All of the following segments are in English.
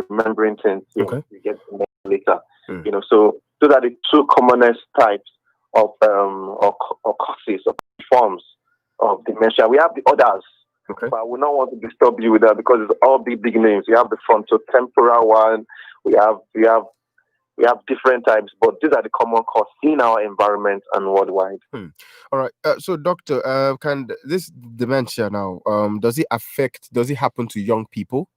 remembering things. Okay. You get dementia later. Mm. So those are the two commonest types of or causes or forms of dementia. We have the others, Okay. but I would not want to disturb you with that because it's all big names. We have the frontotemporal one. We have different types, but these are the common causes in our environment and worldwide. All right. So, doctor, can this dementia now, does it happen to young people?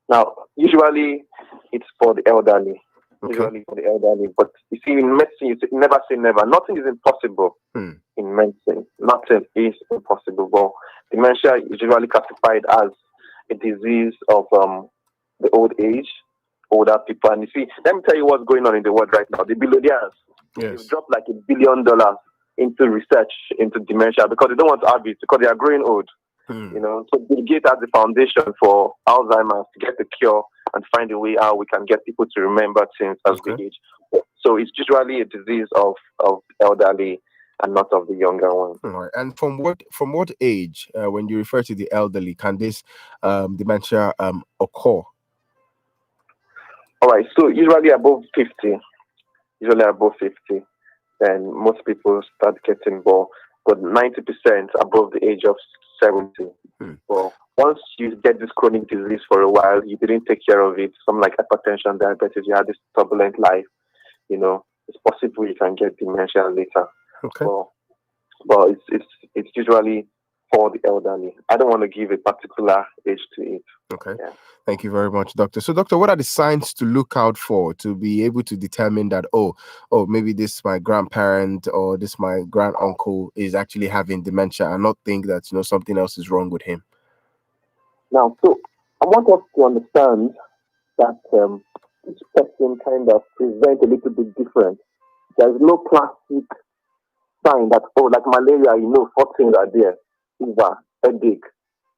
Now, usually it's for the elderly. Okay. Usually for the elderly. But you see, in medicine, you never say never. Nothing is impossible in medicine. Nothing is impossible. But dementia is usually classified as a disease of the old age, older people. And you see, let me tell you what's going on in the world right now. The billionaires, they've dropped like $1 billion into research into dementia because they don't want to have it because they are growing old. So Bill Gates has the foundation for Alzheimer's to get the cure and find a way how we can get people to remember things as they age. So it's usually a disease of elderly and not of the younger ones. All right. And from what age, when you refer to the elderly, can this dementia occur? All right. So usually above 50. Then most people start getting more, but 90% above the age of 70. Well, once you get this chronic disease for a while, you didn't take care of it, something like hypertension, diabetes, you had this turbulent life, it's possible you can get dementia later. Okay. But it's usually for the elderly. I don't want to give a particular age to it. Okay. Yeah. Thank you very much, doctor. So, doctor, what are the signs to look out for to be able to determine that, maybe this my grandparent or this my grand uncle is actually having dementia and not think that, something else is wrong with him? Now, so I want us to understand that each person kind of presents a little bit different. There's no classic sign that, like malaria, 4 things are there. Fever, headache,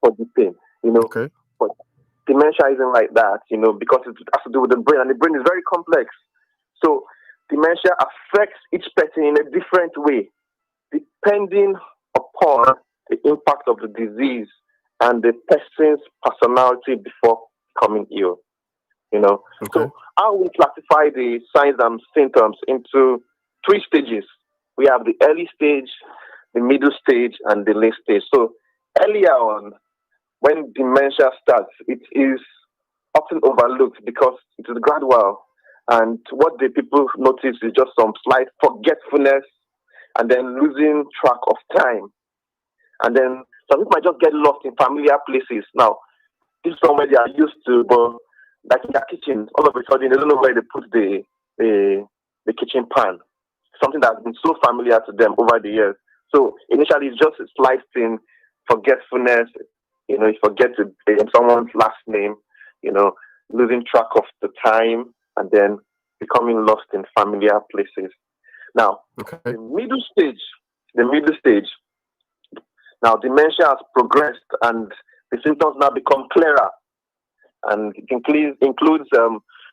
body pain, Okay. But dementia isn't like that, because it has to do with the brain, and the brain is very complex. So dementia affects each person in a different way, depending upon the impact of the disease and the person's personality before becoming ill. Okay. So how we classify the signs and symptoms into 3 stages. We have the early stage, the middle stage, and the late stage. So earlier on, when dementia starts, it is often overlooked because it is gradual. And what the people notice is just some slight forgetfulness and then losing track of time. And then some people might just get lost in familiar places. Now, this is somewhere they are used to, but like in their kitchen, all of a sudden they don't know where they put the kitchen pan. Something that's been so familiar to them over the years. So initially it's just a slight thing, forgetfulness, you forget someone's last name, losing track of the time and then becoming lost in familiar places. Now, the middle stage, now dementia has progressed and the symptoms now become clearer. And it includes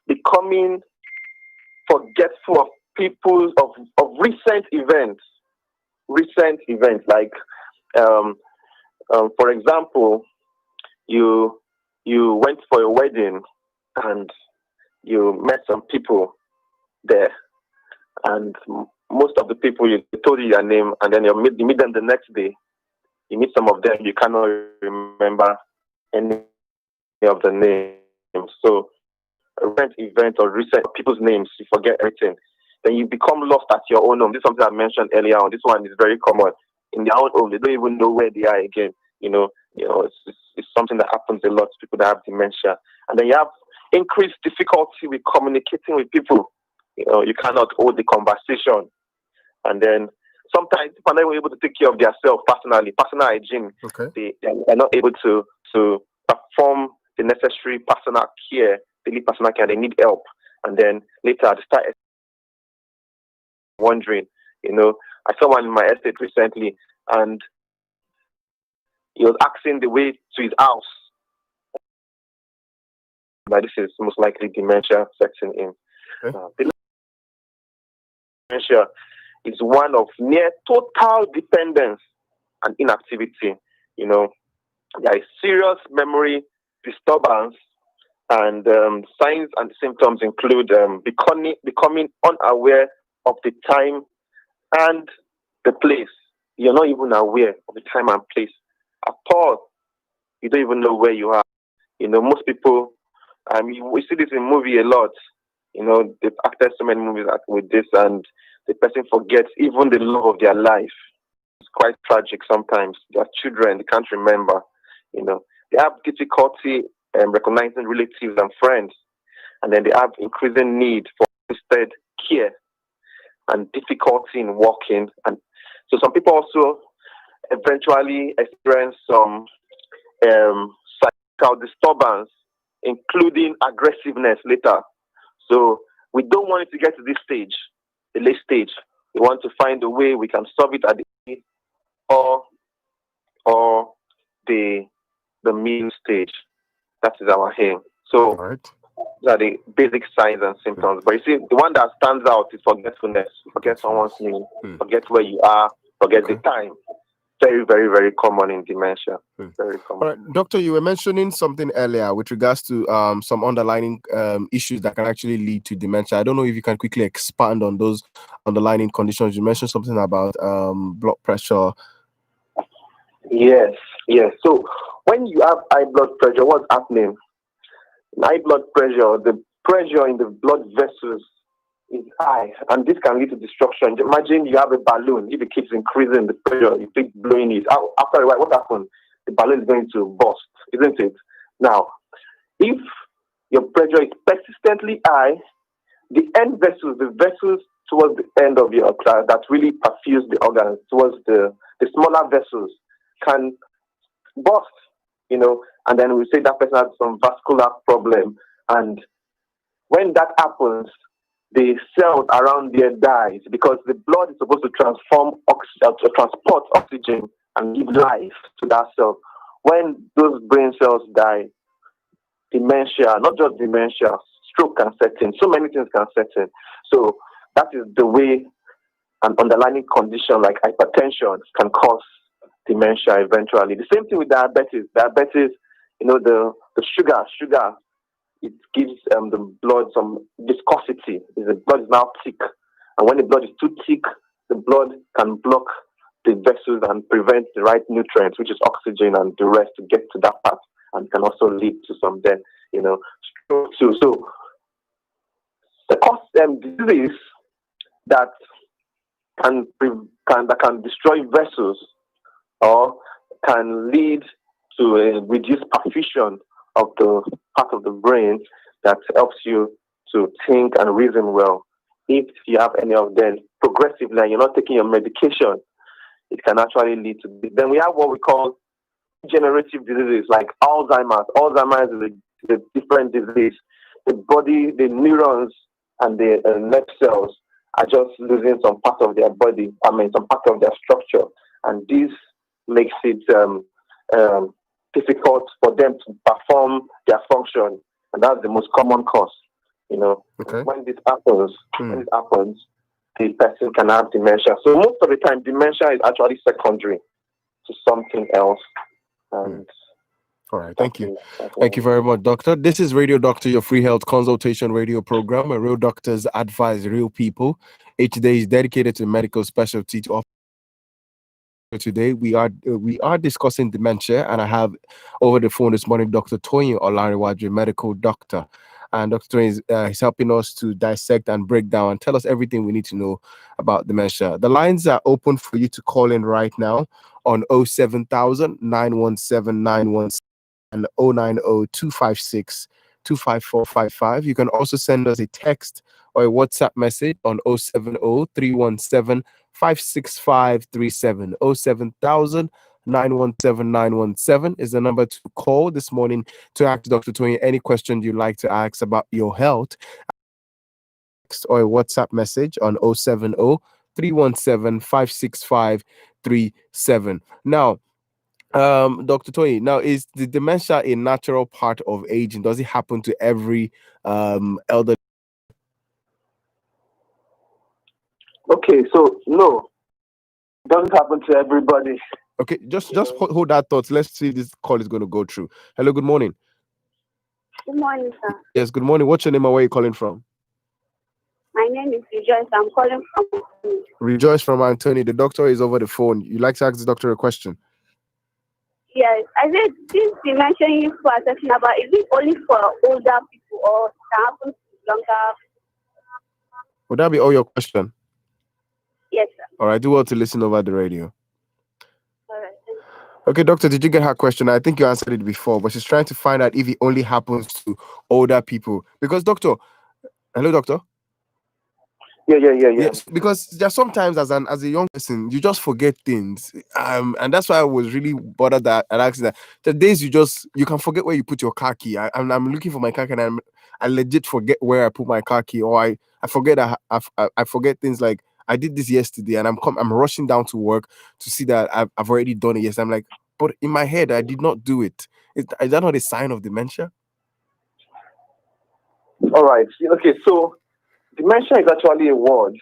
becoming forgetful of people of recent events. Like, for example, you went for a wedding and you met some people there, and most of the people you told you your name, and then you meet them the next day. You meet some of them, you cannot remember any of the names. So a recent event or recent people's names, you forget everything. Then you become lost at your own home. This is something I mentioned earlier on. This one is very common. In their own home, they don't even know where they are again. It's something that happens a lot to people that have dementia. And then you have increased difficulty with communicating with people. You cannot hold the conversation. And then sometimes people are not able to take care of themselves personally, personal hygiene. Okay. They're not able to perform the necessary daily personal care. They need help. And then later they start wondering, I saw one in my estate recently, and he was asking the way to his house. But this is most likely dementia setting in. Okay. Dementia is one of near total dependence and inactivity. There is serious memory disturbance And signs and symptoms include becoming unaware of the time and the place. You're not even aware of the time and place at all. You don't even know where you are. Most people, we see this in movie a lot. They've acted so many movies with this, and the person forgets even the love of their life. It's quite tragic sometimes. Their children, they can't remember. They have difficulty recognizing relatives and friends, and then they have increasing need for assisted care and difficulty in walking. And so some people also eventually experience some psychical disturbance, including aggressiveness later. So we don't want it to get to this stage, the late stage. We want to find a way we can solve it at the or the middle stage. That is our aim. So these are the basic signs and symptoms. But you see, the one that stands out is forgetfulness. Forget someone's name, forget where you are, forget the time. Very, very, very common in dementia. Very common. All right, Doctor, you were mentioning something earlier with regards to some underlying issues that can actually lead to dementia. I don't know if you can quickly expand on those underlying conditions. You mentioned something about blood pressure. Yes. So when you have high blood pressure, what's happening? High blood pressure, the pressure in the blood vessels is high, and this can lead to destruction. Imagine you have a balloon. If it keeps increasing the pressure, you keep blowing it out. After a while, what happens? The balloon is going to burst, isn't it? Now, if your pressure is persistently high, the end vessels, the vessels towards the end of your that really perfuse the organs, towards the smaller vessels, can burst, and then we say that person has some vascular problem. And when that happens, the cells around there dies, because the blood is supposed to transport oxygen and give life to that cell. When those brain cells die, dementia, not just dementia, stroke can set in. So many things can set in. So that is the way an underlying condition like hypertension can cause dementia eventually. The same thing with diabetes. Diabetes, the sugar, it gives the blood some viscosity. The blood is now thick. And when the blood is too thick, the blood can block the vessels and prevent the right nutrients, which is oxygen and the rest, to get to that part, and can also lead to some death, stroke too. So the cause disease that can destroy vessels or can lead to a reduced perfusion of the part of the brain that helps you to think and reason well. If you have any of them progressively and you're not taking your medication, it can actually lead to this. Then we have what we call degenerative diseases like Alzheimer's. Alzheimer's is a different disease. The body, the neurons and the nerve cells are just losing some part of their body, some part of their structure. And this makes it difficult for them to perform their function. And that's the most common cause. Okay. When this happens, the person can have dementia. So most of the time, dementia is actually secondary to something else. And all right, thank you. Thank you very much, Doctor. This is Radio Doctor, your free health consultation radio program, where real doctors advise real people. Each day is dedicated to medical specialty to offer. Today we are discussing dementia, and I have over the phone this morning Dr. Toyin Olariwaju, medical doctor. And Dr. Toyin is helping us to dissect and break down and tell us everything we need to know about dementia. The lines are open for you to call in right now on 07000 917 917 and 090 256 You can also send us a text or a WhatsApp message on 070 317 56537. 07000 917 917 is the number to call this morning to ask Dr. Toyin any question you'd like to ask about your health. Text or a WhatsApp message on 070 317 56537. Now, Dr. Toyin, now is the dementia a natural part of aging? Does it happen to every elderly? Okay, so no, it doesn't happen to everybody. Okay, just hold that thought. Let's see if this call is going to go through. Hello, good morning. Good morning, sir. Yes, good morning. What's your name and where are you calling from? My name is Rejoice. I'm calling from. Rejoice from Anthony. The doctor is over the phone. You'd like to ask the doctor a question? Yes, I said this dementia you are talking about, is it only for older people or can happen to younger? Would that be all your question? Yes, sir. All right, do well to listen over the radio. All right. Okay, doctor, did you get her question? I think you answered it before, but she's trying to find out if it only happens to older people. Because, doctor, hello, doctor. Yeah. Yes, because there's sometimes as a young person, you just forget things. And that's why I was really bothered that and asking that. The days you can forget where you put your car key. I'm looking for my car key and I legit forget where I put my car key, or I forget I forget things like I did this yesterday and I'm rushing down to work to see that I've already done it. Yes, I'm like, but in my head I did not do it. Is that not a sign of dementia? All right. Okay, so dementia is actually a word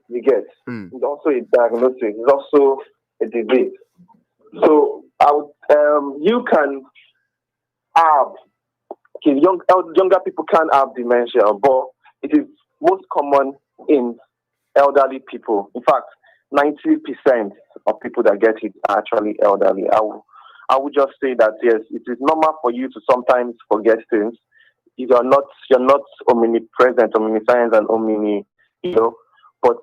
you get. It's also a diagnosis. It's also a disease. So you can have younger people can have dementia, but it is most common in elderly people. In fact, 90% of people that get it are actually elderly. I would just say that yes, it is normal for you to sometimes forget things. You're not omnipresent, omniscience, and but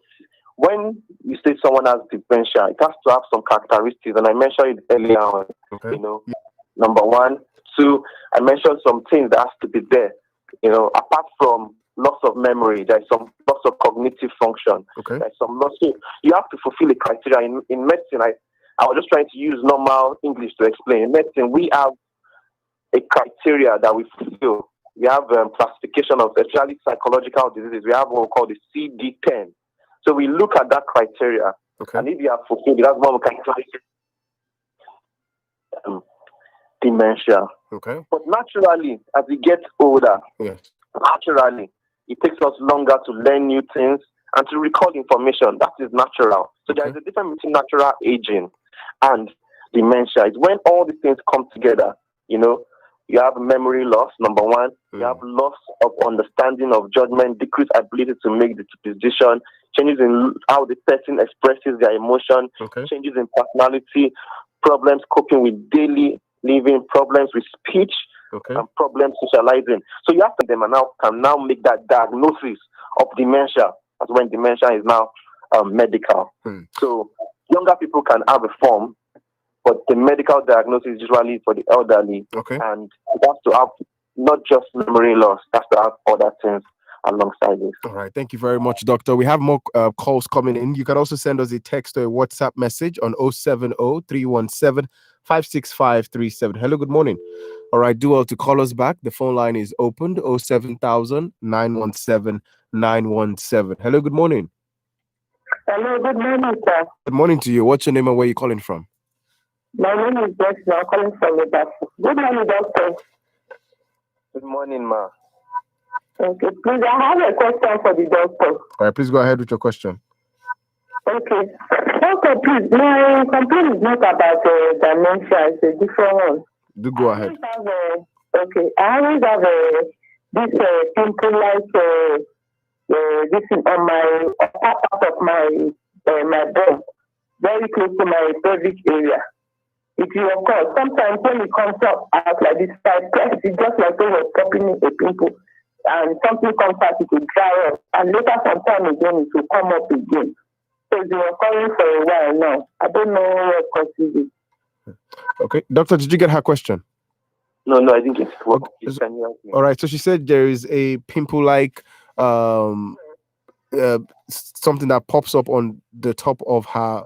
when you say someone has dementia, it has to have some characteristics, and I mentioned it earlier on. Okay. Number one, two, I mentioned some things that has to be there. Apart from loss of memory, there's some loss of cognitive function. Okay. There's some loss. So you have to fulfill a criteria in medicine. I was just trying to use normal English to explain. In medicine, we have a criteria that we fulfill. We have classification of especially psychological diseases. We have what we call the CD10. So we look at that criteria, and if you have fulfilled it, that's what we can dementia. Okay. But naturally, as we get older, naturally, it takes us longer to learn new things and to recall information. That is natural. So there is a difference between natural aging and dementia. It's when all these things come together. You have memory loss, number one. You have loss of understanding of judgment, decreased ability to make the decision, changes in how the person expresses their emotion, changes in personality, problems coping with daily living, problems with speech, and problems socializing. So you have to them and can now make that diagnosis of dementia. That's when dementia is now medical. So younger people can have a form, but the medical diagnosis is usually for the elderly. And it has to have not just memory loss, it has to have other things alongside this. All right. Thank you very much, doctor. We have more calls coming in. You can also send us a text or a WhatsApp message on 070-317-56537. Hello, good morning. All right. Do well to call us back. The phone line is opened, 07000-917-917. Hello, good morning. Hello, good morning, sir. Good morning to you. What's your name and where are you calling from? My name is Jesse. I'm calling from the doctor. Good morning, doctor. Good morning, ma. Okay, please, I have a question for the doctor. All right, please go ahead with your question. Okay. Doctor, please, my complaint is not about dementia. It's a different one. Do go ahead. I always have this pimple like this is on my upper part of my bone, very close to my pelvic area. It will occur sometimes when it comes out like this. I press it just like when you're popping a pimple, and something comes out, it will dry up, and later sometime again it will come up again. So it's been occurring for a while now. I don't know what causes it. Okay, doctor, did you get her question? No, I didn't get it. All right, so she said there is a pimple-like something that pops up on the top of her.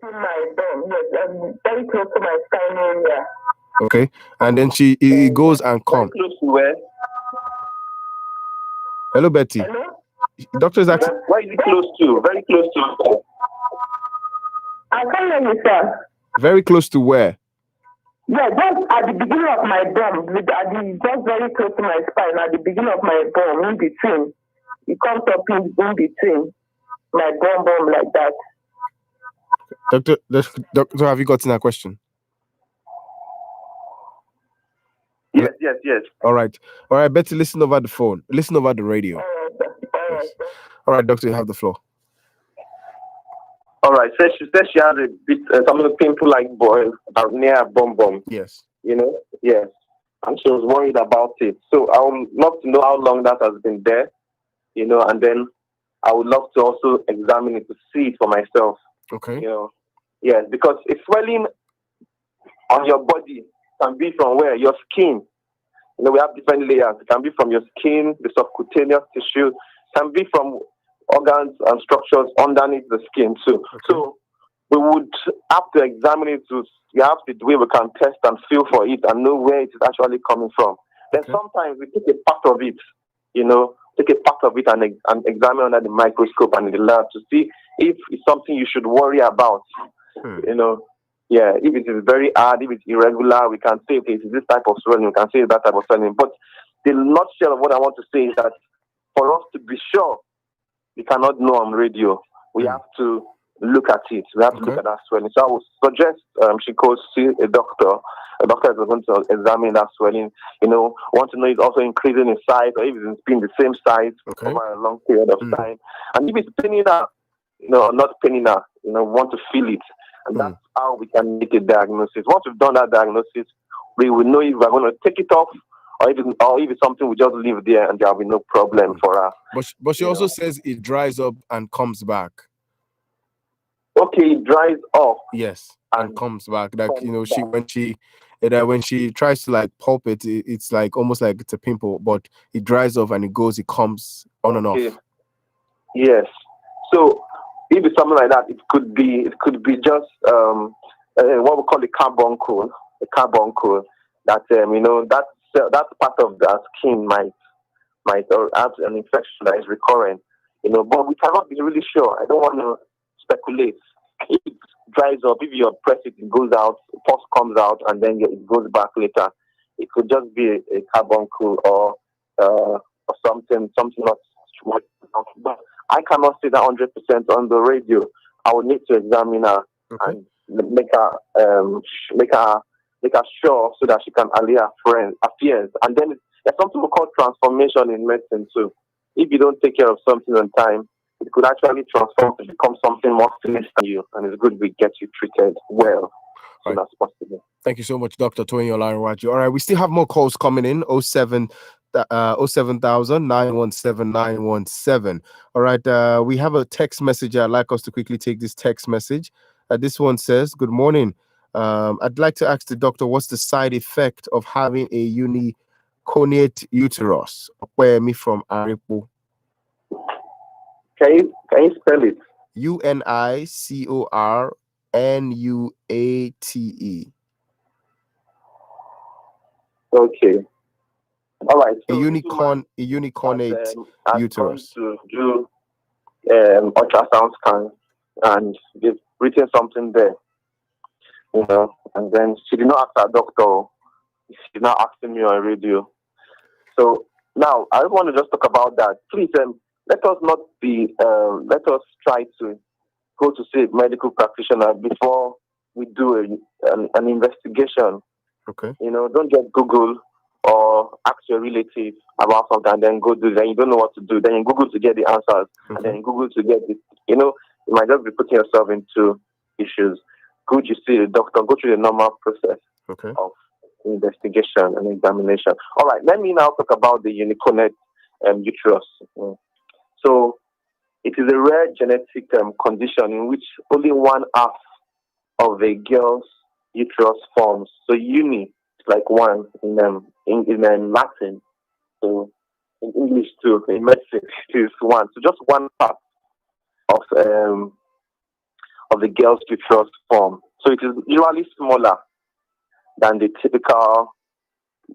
My bone, yes, very close to my spine area. Okay, and then it goes and comes. Very close to where? Hello, Betty. Hello? Doctor is asking. Where is it close to? Very close to. I can't hear you, sir. Very close to where? Yeah, just at the beginning of my bone, just very close to my spine, at the beginning of my bone, in between. It comes up in between my bone like that. Doctor, have you gotten that question? Yes. All right. Betty, listen over the phone. Listen over the radio. Yes. All right, doctor, you have the floor. All right. So she said she has a bit some of the pimple like boil about near her bum. Yes. Yes. And she was worried about it. So I would love to know how long that has been there, and then I would love to also examine it to see it for myself. Okay. Yes, because a swelling on your body can be from where? Your skin. We have different layers. It can be from your skin, the subcutaneous tissue, can be from organs and structures underneath the skin too. Okay. So we would have to examine it we have the way we can test and feel for it and know where it is actually coming from. Then sometimes we take a part of it, and examine under the microscope and in the lab to see if it's something you should worry about. Yeah, if it is very hard, if it's irregular, we can say, okay, it's this type of swelling, we can say that type of swelling. But the nutshell of what I want to say is that for us to be sure, we cannot know on radio. We have to look at it. We have to look at that swelling. So I would suggest she goes see a doctor. A doctor is going to examine that swelling. Want to know if it's also increasing in size or if it's been the same size over a long period of time. And if it's paining her, or not paining her, want to feel it. And that's how we can make a diagnosis. Once we've done that diagnosis, we will know if we're going to take it off or if it's something we just leave there and there will be no problem for her. But she also says it dries up and comes back. Okay, it dries off. Yes, and comes back. Like when she tries to like pulp it, it's like almost like it's a pimple, but it dries off and it comes on and off. Yes. So if it's something like that, it could be just what we call a carbuncle. A carbuncle that that part of the skin might have an infection that is recurrent. But we cannot be really sure. I don't want to speculate. If it dries up, if you press it, it goes out, pus comes out, and then it goes back later. It could just be a carbuncle or something not. But I cannot say that 100% on the radio. I would need to examine her and make her sure so that she can allay her fears. And then there's something we call transformation in medicine too. If you don't take care of something on time, it could actually transform to become something more serious than you. And it's good we get you treated well as soon as possible. Thank you so much, Dr. Tony Olarinwaju. All right, we still have more calls coming in. 07000 917 917. All right, we have a text message. I'd like us to quickly take this text message. This one says, good morning. I'd like to ask the doctor, what's the side effect of having a uniconate uterus? Where me from Aripo? Can you spell it? UNICORNUATE. Okay. All right. So a unicornate uterus. To do ultrasound scan, and they've written something there, and then she did not ask her doctor. She's not asking me on radio. So now I want to just talk about that. Please, let us not be. Let us try to go to see a medical practitioner before we do an investigation. Okay. Don't just Google or ask your relative about something and then go do it. Then you don't know what to do. Then you Google to get the answers, and then you Google to get it. You might just be putting yourself into issues. Good, you see the doctor. Go through the normal process of investigation and examination. All right, let me now talk about the uniconate uterus. So it is a rare genetic condition in which only one half of a girl's uterus forms. So uni is like one in Latin. So in English too, in medicine it is one. So just one part of the girl's uterus form. So it is usually smaller than the typical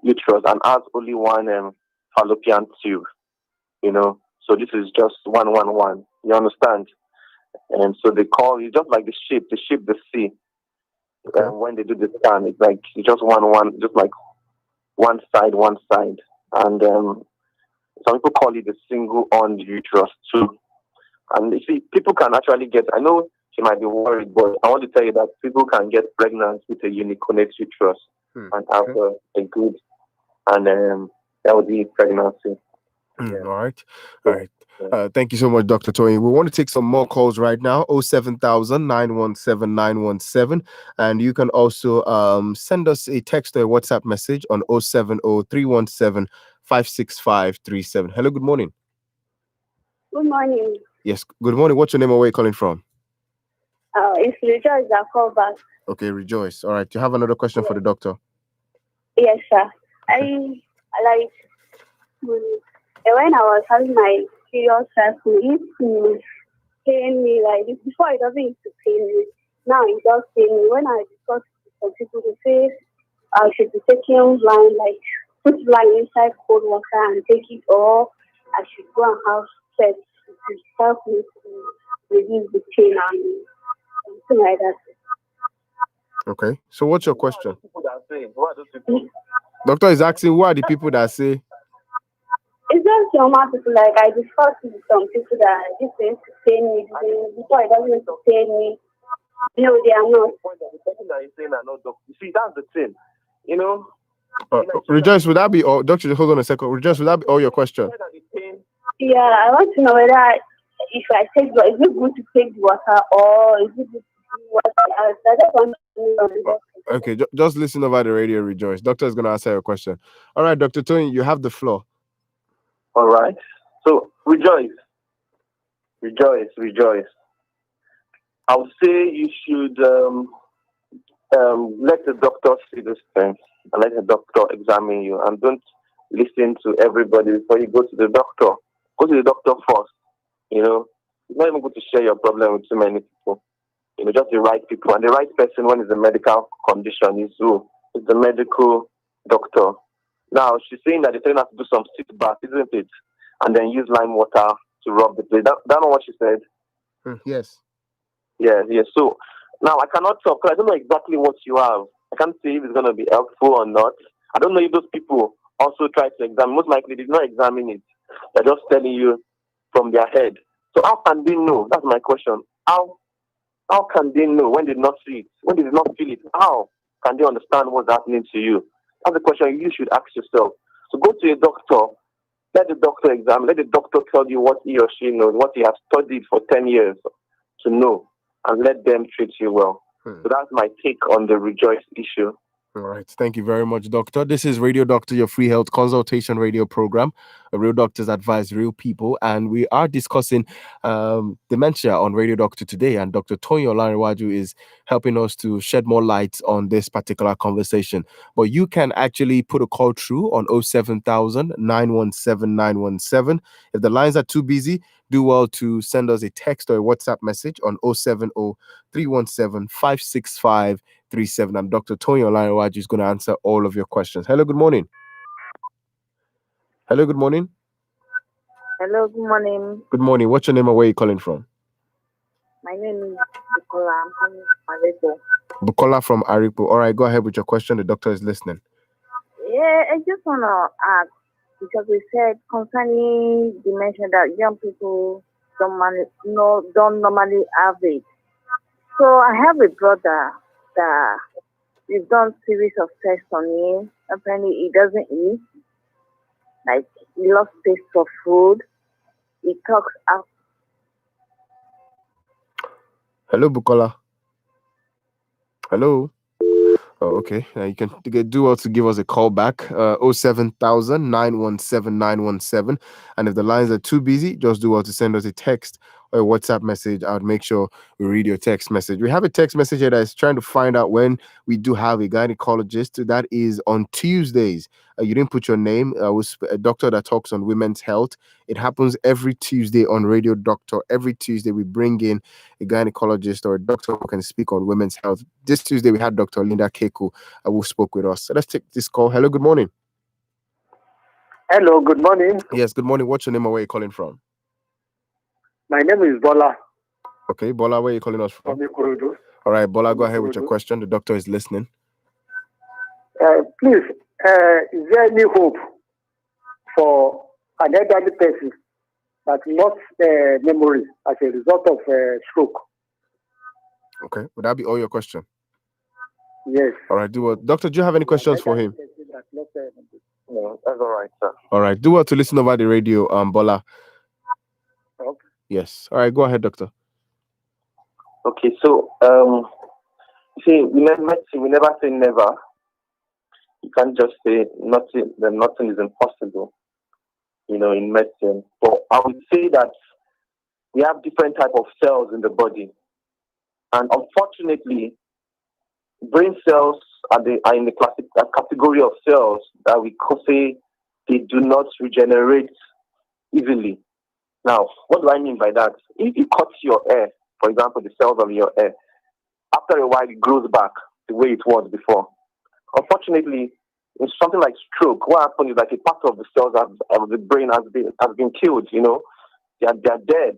uterus and has only one fallopian tube. So this is just one. You understand? And so they call it just like the ship they see. When they do the scan, it's like just one, just like one side. And some people call it the single-horned uterus too. And you see, people can actually get, I know she might be worried, but I want to tell you that people can get pregnant with a uniconate uterus and have a good and healthy pregnancy. All right. All right. Thank you so much, Dr. Tony. We want to take some more calls right now. 07000 917 917. And you can also send us a text or a WhatsApp message on 070 317 56537. Hello, good morning. Good morning. Yes, good morning. What's your name and where are you calling from? It's Rejoice that call back. Okay, Rejoice. All right. You have another question for the doctor? Yes, sir. I like when I was having my period cycle, it used to pain me like this. Before it doesn't used to pain me. Now it does pain me. When I discuss with some people, they say I should be taking lime, like put lime inside cold water and take it, or I should go and have sex to help me to reduce the pain and something like that. Okay. So what's your question? People that say, who are those people? Doctor is asking, who are the people that say? It's just normal people. Like I discussed with some people that this is to pain me. Before it doesn't to pain me. No, they are not. The person that is saying are not doctor. You see, that's the thing. You know. Rejoice, would that be all? Doctor, hold on a second. Rejoice, would that be all your question? Yeah, I want to know whether if I take, is it good to take the water or is it good to do what else? I just want to know. Okay, just listen over the radio, Rejoice. Doctor is going to answer your question. All right, Dr. Tony, you have the floor. All right. So, rejoice. I would say you should let the doctor see this thing and let the doctor examine you, and don't listen to everybody before you go to the doctor. Go to the doctor first. You know, it's not even good to share your problem with too many people. You know, just the right people. And the right person when it's a medical condition is who? It's the medical doctor. Now, she's saying that they're telling us to do some sit bath, isn't it? And then use lime water to rub the place. That's not what she said. Yes. Yeah. So now I cannot talk because I don't know exactly what you have. I can't say if it's going to be helpful or not. I don't know if those people also try to examine. Most likely they did not examine it. They're just telling you from their head. So how can they know? That's my question. How can they know when they did not see it? When they did not feel it? How can they understand what's happening to you? That's the question you should ask yourself. So go to a doctor. Let the doctor examine. Let the doctor tell you what he or she knows, what he has studied for 10 years to know, and let them treat you well. So that's my take on the Rejoice issue. All right. Thank you very much, Doctor. This is Radio Doctor, your free health consultation radio program. Real doctors advise real people. And we are discussing dementia on Radio Doctor today. And Dr. Tony Olariwaju is helping us to shed more light on this particular conversation. But you can actually put a call through on 07000 917 917. If the lines are too busy, do well to send us a text or a WhatsApp message on 070 317 56537. I'm Dr. Tony Olariwaju is going to answer all of your questions. Hello, good morning. Hello, good morning. Hello, good morning. Good morning. What's your name and where are you calling from? My name is Bukola. I'm coming from Aripo. Bukola from Aripo. All right, go ahead with your question. The doctor is listening. Yeah, I just want to ask, because we said concerning dementia that young people don't normally have it. So I have a brother that we've done series of tests on him. Apparently he doesn't eat. Like he lost taste for food. He talks out. Hello, Bukola. Hello. Oh, okay. You can do well to give us a call back. 07000 917 917. And if the lines are too busy, just do well to send us a text or a WhatsApp message. I would make sure we read your text message. We have a text message here that is trying to find out when we do have a gynecologist. That is on Tuesdays. You didn't put your name. Was a doctor that talks on women's health. It happens every Tuesday on Radio Doctor. Every Tuesday we bring in a gynecologist or a doctor who can speak on women's health. This Tuesday we had Dr. Linda Keku who spoke with us. So let's take this call. Hello, good morning. Hello, good morning. Yes, good morning. What's your name and where are you calling from? My name is Bola. Okay, Bola, where are you calling us from? All right, Bola, go ahead with your question. The doctor is listening. Please, is there any hope for an elderly person that lost memory as a result of stroke? Okay, would that be all your question? Yes. All right, doctor, do you have any questions for him? Yeah, that's all right, sir. All right. Do well to listen over the radio, Bola. Okay. Yes. All right. Go ahead, doctor. Okay, so see, we never say never. You can't just say nothing. That nothing is impossible. In medicine. But I would say that we have different type of cells in the body, and unfortunately, brain cells are in the classic category of cells that we could say they do not regenerate easily. Now, what do I mean by that? If you cut your hair, for example, the cells of your hair, after a while it grows back the way it was before. Unfortunately, in something like stroke, what happens is like a part of the cells of the brain has been killed. They're dead.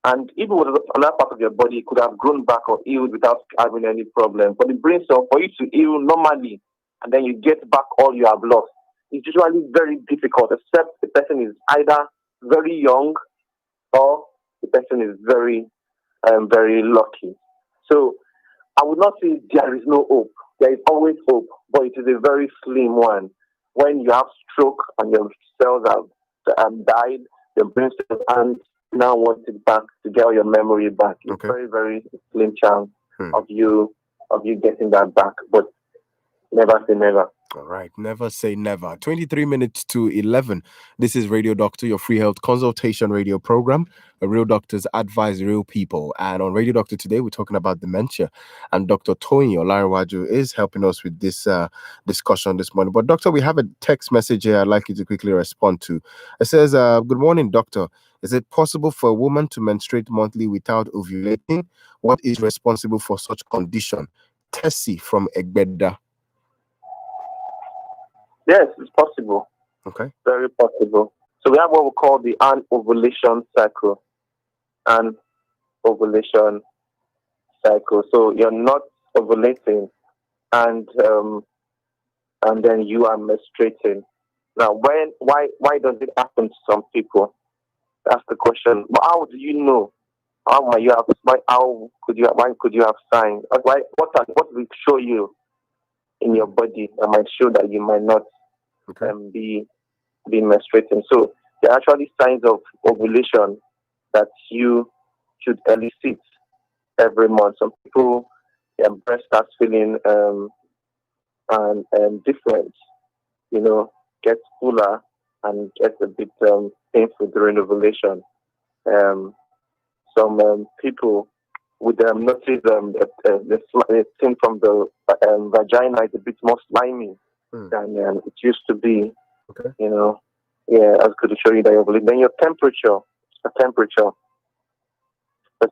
And even with another part of your body, it could have grown back or healed without having any problem. But the brain cell, for you to heal normally, and then you get back all you have lost, it's usually very difficult, except the person is either very young or the person is very, very lucky. So I would not say there is no hope. There is always hope, but it is a very slim one. When you have stroke and your cells have died, your brain cells and now want it back to get all your memory back. It's Okay. very, very slim chance of you getting that back. But never say never. All right. Never say never. 23 minutes to 11. This is Radio Doctor, your free health consultation radio program. Real doctors advise real people. And on Radio Doctor today, we're talking about dementia. And Dr. Tony Olarinwaju is helping us with this discussion this morning. But doctor, we have a text message here I'd like you to quickly respond to. It says, good morning, doctor. Is it possible for a woman to menstruate monthly without ovulating? What is responsible for such condition? Tessie from Egbeda. Yes, it's possible. Okay. Very possible. So we have what we call the ovulation cycle. Ovulation cycle. So you're not ovulating, and then you are menstruating. Now, why does it happen to some people? That's the question. But how do you know? How could you have signs? What will show you in your body that might show that you might not be menstruating? So there are actually signs of ovulation that you should elicit every month. Some people, their breast starts feeling and different, gets fuller and gets a bit painful during ovulation. Some people would notice the thing from the vagina is a bit more slimy than it used to be. Okay. I was going to show you that ovulation. Then your temperature, the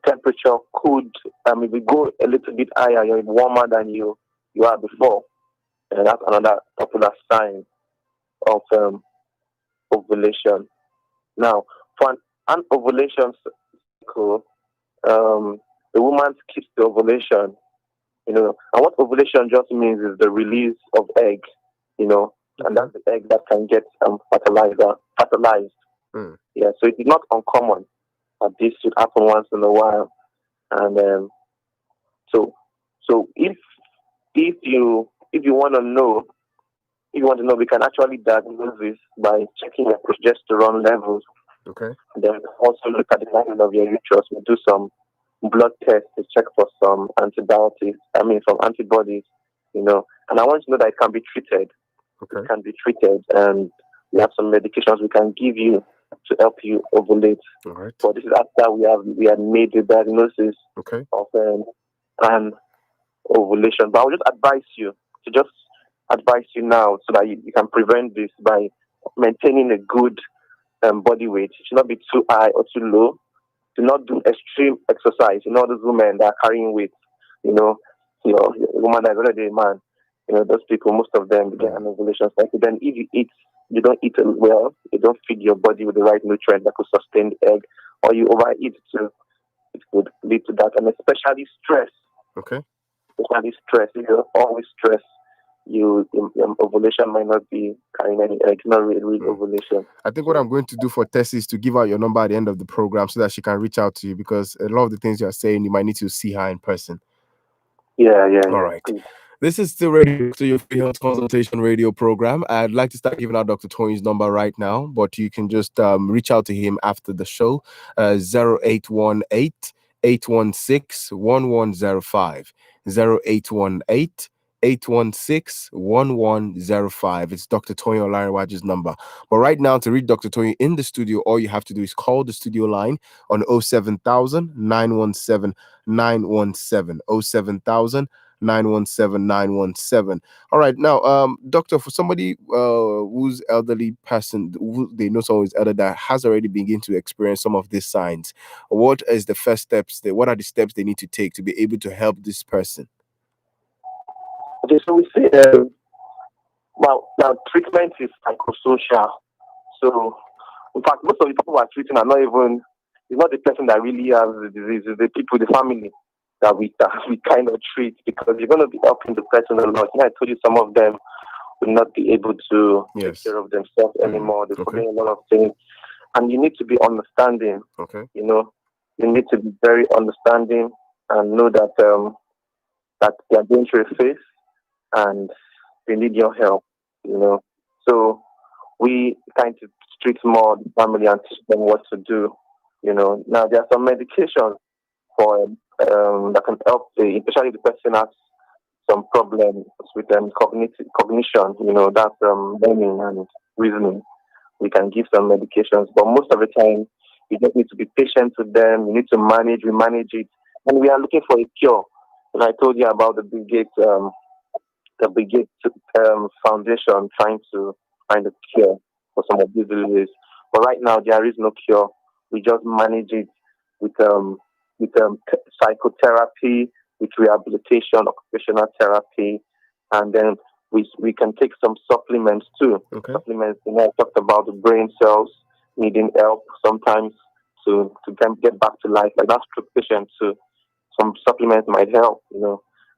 temperature could, if you go a little bit higher, you're warmer than you are before. And that's another popular sign of ovulation. Now, for an ovulation cycle, the woman skips the ovulation, and what ovulation just means is the release of egg, and that's the egg that can get fertilized. Yeah, so it is not uncommon that this should happen once in a while. And so if you want to know, we can actually diagnose this by checking your progesterone levels. Okay. And then also look at the lining of your uterus. We do some blood tests to check for some some antibodies, And I want you to know that it can be treated. Okay. It can be treated, and we have some medications we can give you to help you ovulate. All right. But this is after we have made the diagnosis of an ovulation. But I'll just advise you now so that you can prevent this by maintaining a good body weight. It should not be too high or too low. Do not do extreme exercise. Those women that are carrying weight, your woman that is already a man, those people, most of them get an ovulation cycle. Then if you don't eat well, you don't feed your body with the right nutrient that could sustain the egg, or you overeat too, it could lead to that. And especially stress. Okay. Especially stress. If you're always stressed, your ovulation might not be carrying any eggs, not really ovulation. I think what I'm going to do for Tessie is to give out your number at the end of the program so that she can reach out to you, because a lot of the things you're saying, you might need to see her in person. Yeah. All right. This is still radio to your free health consultation radio program. I'd like to start giving out Dr. Tony's number right now, but you can just reach out to him after the show. 0818 816 1105. 0818 816-1105. It's Dr. Tony Olariwaji's number. But right now, to reach Dr. Tony in the studio, all you have to do is call the studio line on 07000 917 917. 07000 917 917. All right, now, doctor, for somebody who's elderly person, who they know someone who's elder that has already begun to experience some of these signs, what is the first steps? What are the steps they need to take to be able to help this person? Okay, so we say, now treatment is psychosocial. So, in fact, most of the people who are treating are not even, it's not the person that really has the disease, it's the people, the family that we kind of treat, because you're going to be helping the person a lot. I told you some of them will not be able to take care of themselves anymore. They're forgetting a lot of things. And you need to be understanding. Okay. You need to be very understanding and know that that they are going through a phase and they need your help, So we kind of treat more the family and teach them what to do, Now there are some medications for that can help, especially the person has some problems with cognition, that's learning and reasoning. We can give some medications, but most of the time you just need to be patient with them. You need to we manage it, and we are looking for a cure. And I told you about the Bill Gates Foundation trying to find a cure for some of these diseases. But right now there is no cure. We just manage it with psychotherapy, with rehabilitation, occupational therapy, and then we can take some supplements too. Okay. Supplements, I talked about the brain cells needing help sometimes to get back to life. Like that's stroke patients too. Some supplements might help,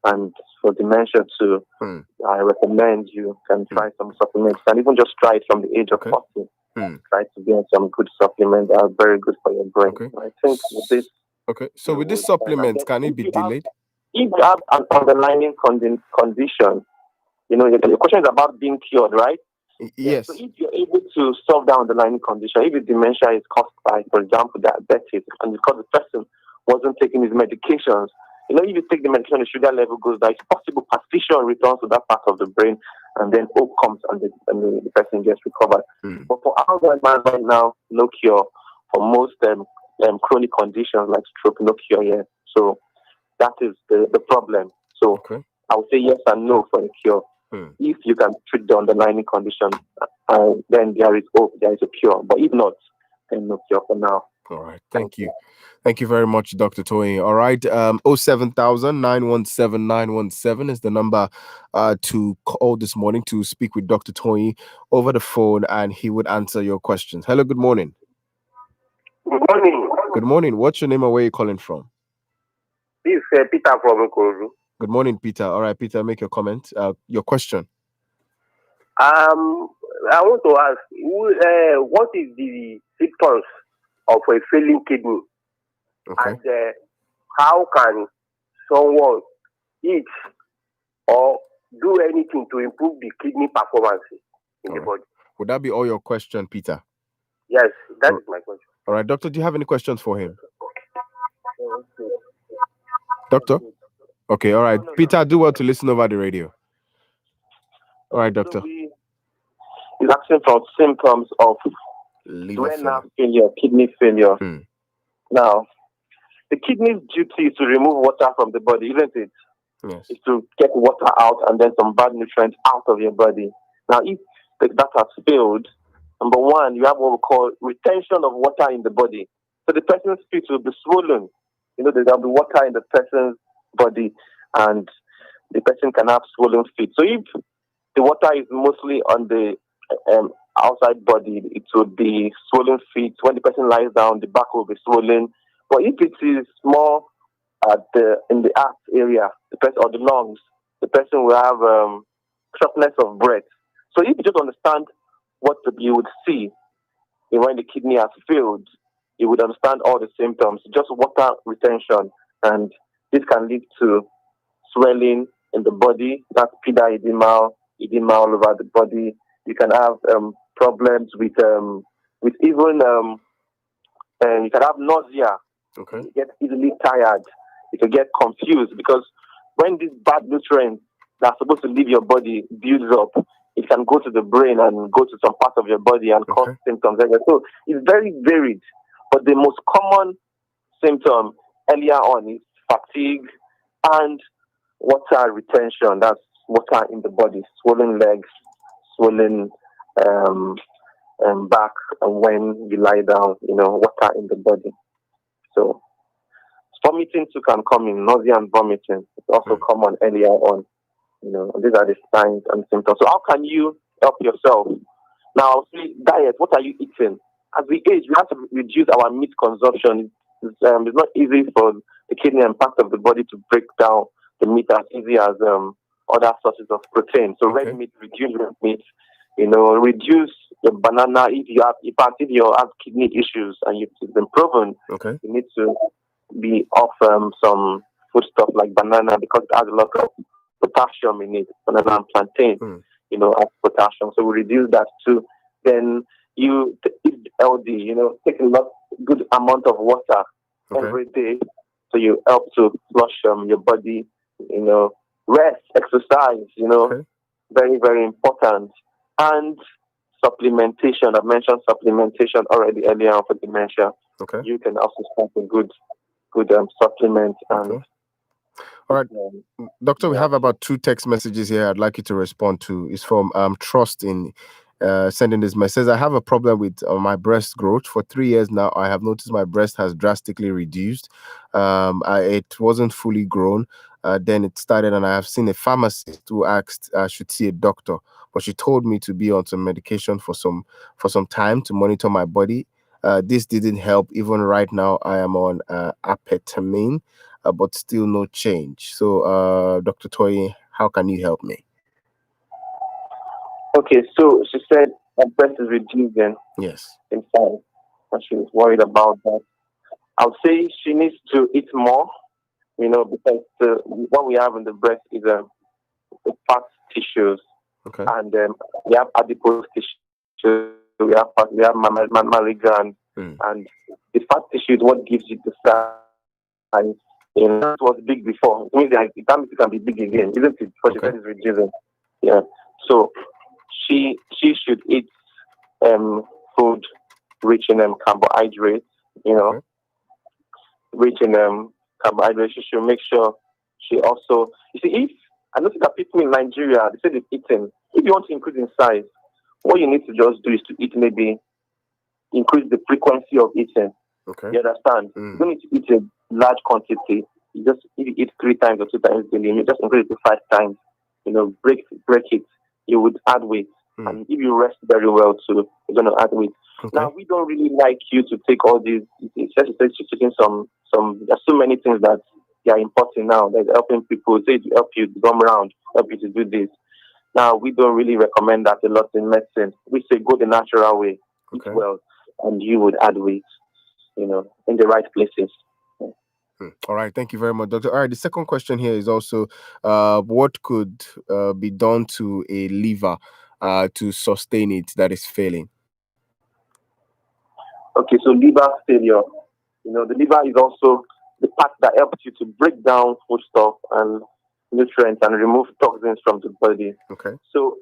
And for dementia too, I recommend you can try some supplements. And even just try it from the age of 40. Try to get some good supplements that are very good for your brain. Okay. I think with this. Okay. So with this supplement, can it be delayed? If you have an underlying condition, your question is about being cured, right? Yes. So if you're able to solve that underlying condition, if the dementia is caused by, for example, diabetes, and because the person wasn't taking his medications, if you take the medication, the sugar level goes down, it's possible precision returns to that part of the brain, and then hope comes and the person gets recovered. But for Alzheimer's right now, no cure. For most chronic conditions like stroke, no cure yet. So that is the problem. So I would say yes and no for a cure. If you can treat the underlying condition, then there is hope, there is a cure. But if not, then no cure for now. All right. Thank you. Thank you very much, Dr. Toyi. All right. 07000 917 917 is the number to call this morning to speak with Dr. Toyi over the phone, and he would answer your questions. Hello, good morning. Good morning. Good morning. What's your name and where are you calling from? This is Peter from Koru. Good morning, Peter. All right, Peter, make your comment. Your question. I want to ask, what is the symptoms of a failing kidney? Okay. And how can someone eat or do anything to improve the kidney performance in the body? Would that be all your question, Peter? Yes, that is my question. All right, doctor, do you have any questions for him? Doctor? Okay, all right. Peter, do well to listen over the radio. All right, doctor. He's asking for symptoms of renal failure, kidney failure. Now, the kidney's duty is to remove water from the body, isn't it? Yes. It's to get water out and then some bad nutrients out of your body. Now, if that has failed, number one, you have what we call retention of water in the body. So the person's feet will be swollen. There'll be water in the person's body and the person can have swollen feet. So if the water is mostly on the outside body, it would be swollen feet. When the person lies down, the back will be swollen. But if it is more in the heart area, the person or the lungs, the person will have shortness of breath. So if you just understand what you would see when the kidney has failed, you would understand all the symptoms. Just water retention, and this can lead to swelling in the body. That's pida edema all over the body. You can have problems with even you can have nausea. Okay. You get easily tired. You can get confused because when these bad nutrients that are supposed to leave your body builds up, it can go to the brain and go to some part of your body and cause symptoms. So it's very varied. But the most common symptom earlier on is fatigue and water retention. That's water in the body, swollen legs, swollen back, and when you lie down, water in the body. So vomiting too can come in, nausea and vomiting. It's also common earlier on. These are the signs and symptoms. So how can you help yourself? Now, I'll say diet. What are you eating? As we age, we have to reduce our meat consumption. It's not easy for the kidney and part of the body to break down the meat as easy as other sources of protein. So red meat, reduce red meat. Reduce your banana if you have kidney issues and it's been proven. You need to be off some food stuff like banana because it has a lot of potassium in it. Banana and plantain, has potassium. So we reduce that too. Then you eat healthy. Take a good amount of water every day. So you help to flush your body. Rest, exercise. Very, very important. And supplementation. I've mentioned supplementation already earlier on for dementia. You can also start a good supplement. And all right, Doctor, we have about 2 text messages here I'd like you to respond to. It's from Trust in sending this message. Says, I have a problem with my breast growth. For 3 years now, I have noticed my breast has drastically reduced. It wasn't fully grown. Then it started, and I have seen a pharmacist who asked I should see a doctor, but she told me to be on some medication for some time to monitor my body. This didn't help. Even right now, I am on amphetamine, but still no change. So, Dr. Toye, how can you help me? Okay, so she said her breast is reducing. Yes. In size, and she was worried about that. I would say she needs to eat more, because what we have in the breast is the fat tissues, and we have adipose tissues, we have mammary gland, and the fat tissue is what gives you the size. That was big before. It means that it can be big again, isn't it? Because she said it's reducing. Yeah. So she should eat food rich in carbohydrates. Rich in carbohydrates. She should make sure she also. You see, if I notice that people in Nigeria, they say they're eating. If you want to increase in size, what you need to just do is to eat maybe increase the frequency of eating. You understand? You don't need to eat a large quantity. If you eat 3 times or 2 times daily, you just increase it to 5 times. Break it. You would add weight. And if you rest very well too, you're going to add weight. Now, we don't really like you to take all these. It's just you're taking some. There's so many things that they are important now. That's helping people. Say to help you to come around, help you to do this. Now, we don't really recommend that a lot in medicine. We say go the natural way, eat well, and you would add weight, in the right places. All right, thank you very much, Doctor. All right, the second question here is also, what could be done to a liver to sustain it that is failing? Okay, so liver failure. The liver is also the part that helps you to break down foodstuff and nutrients and remove toxins from the body. So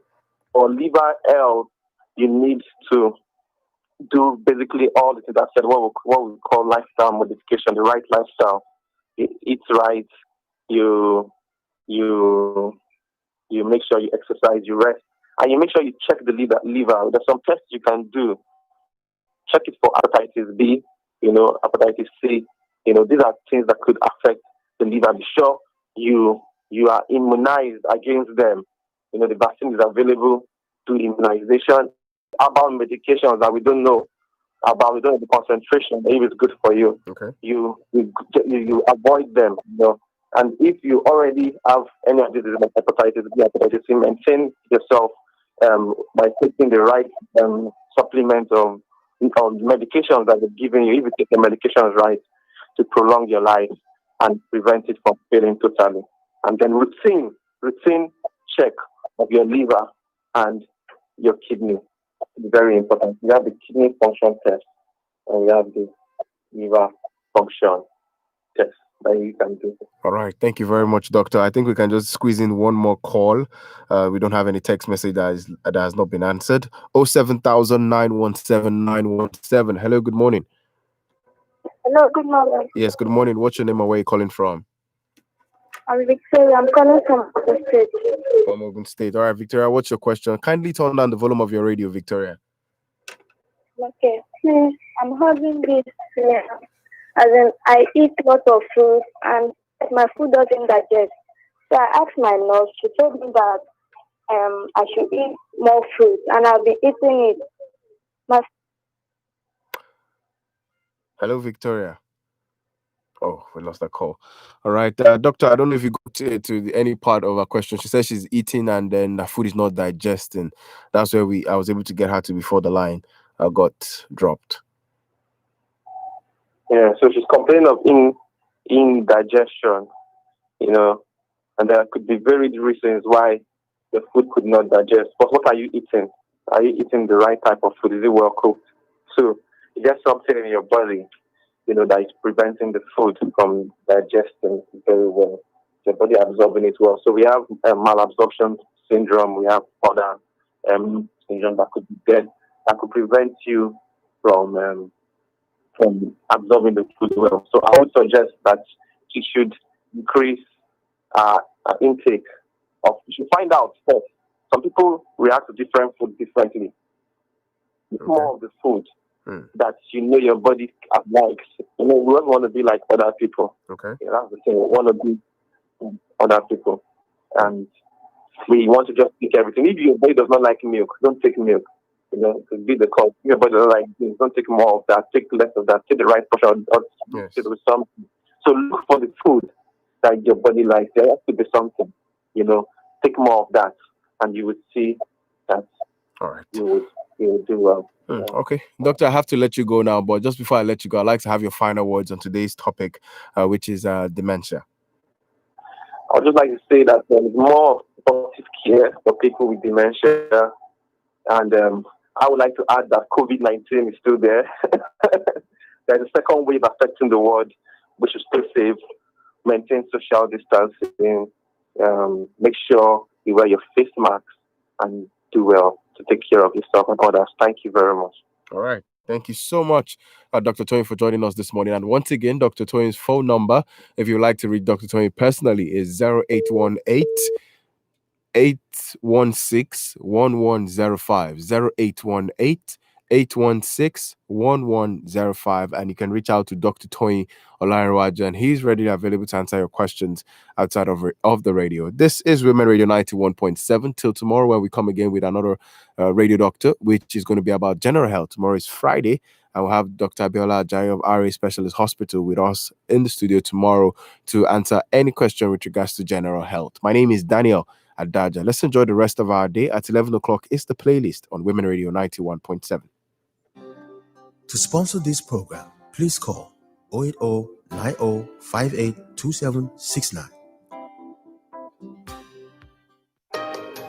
for liver health, you need to do basically all the things I said, what we call lifestyle modification, the right lifestyle. You eat right, you make sure you exercise, you rest, and you make sure you check the liver. There's some tests you can do. Check it for hepatitis B, hepatitis C. These are things that could affect the liver. Be sure you are immunized against them. The vaccine is available. Do immunization. About medications that we don't know about, we don't know the concentration, if it's good for you. You avoid them. And if you already have any of these hepatitis B, hepatitis C, maintain yourself by taking the right supplement of medications that they're giving you. If you take the medications right, to prolong your life and prevent it from failing totally. And then routine routine check of your liver and your kidney. Very important. We have the kidney function test and we have the liver function test that you can do. All right. Thank you very much, Doctor. I think we can just squeeze in one more call. We don't have any text message that has not been answered. 070917917. Hello, good morning. Hello, good morning. Yes, good morning. What's your name and where are you calling from? I'm Victoria. I'm calling from the state. From Ogun State. All right, Victoria, what's your question? Kindly turn down the volume of your radio, Victoria. Okay. I'm having this, as in I eat lots of food and my food doesn't digest. So I asked my nurse, she told me that I should eat more fruit and I'll be eating it. Hello, Victoria. Oh, we lost that call. All right, Doctor, I don't know if you go to any part of her question. She says she's eating and then the food is not digesting. That's where I was able to get her to before the line got dropped. Yeah, so she's complaining of indigestion, and there could be varied reasons why the food could not digest. But what are you eating? Are you eating the right type of food? Is it well cooked? So there's something in your body, that is preventing the food from digesting very well. Your body absorbing it well. So we have malabsorption syndrome. We have other syndrome that could be there that could prevent you from absorbing the food well. So I would suggest that you should increase intake of. You should find out first. Some people react to different food differently. Okay. More of the food that your body likes. We don't want to be like other people. Okay. That's the thing. We want to be other people, and we want to just take everything. If your body does not like milk, don't take milk. To be the cause. If your body doesn't like this, don't take more of that. Take less of that. Take the right portion or take with something. So look for the food that your body likes. There has to be something. Take more of that, and you would see that. All right. You would do well. Okay, Doctor, I have to let you go now, but just before I let you go, I'd like to have your final words on today's topic, which is dementia. I would just like to say that there is more supportive care for people with dementia, and I would like to add that COVID-19 is still there. There's a second wave affecting the world. We should stay safe, maintain social distancing, make sure you wear your face masks, and do well to take care of yourself and others. Thank you very much. All right. Thank you so much, Dr. Tony, for joining us this morning. And once again, Dr. Tony's phone number, if you'd like to reach Dr. Tony personally, is 0818 816 1105. 0818 816 1105. And you can reach out to Dr. Tony Olayiwaja, and he's readily available to answer your questions outside of the radio. This is Women Radio 91.7. Till tomorrow, when we come again with another radio doctor, which is going to be about general health. Tomorrow is Friday, and we'll have Dr. Abiola Ajayi of RA Specialist Hospital with us in the studio tomorrow to answer any question with regards to general health. My name is Daniel Adaja. Let's enjoy the rest of our day. At 11 o'clock is the playlist on Women Radio 91.7. To sponsor this program, please call 080-9058-2769.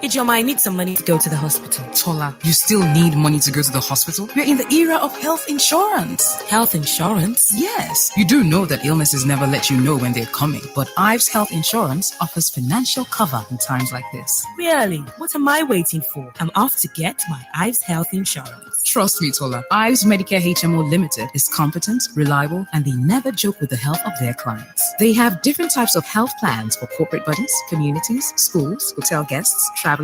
Ijoma, I need some money to go to the hospital. Tola, you still need money to go to the hospital? We're in the era of health insurance. Health insurance? Yes. You do know that illnesses never let you know when they're coming, but Ives Health Insurance offers financial cover in times like this. Really? What am I waiting for? I'm off to get my Ives Health Insurance. Trust me, Tola. Ives Medicare HMO Limited is competent, reliable, and they never joke with the health of their clients. They have different types of health plans for corporate bodies, communities, schools, hotel guests, travelers,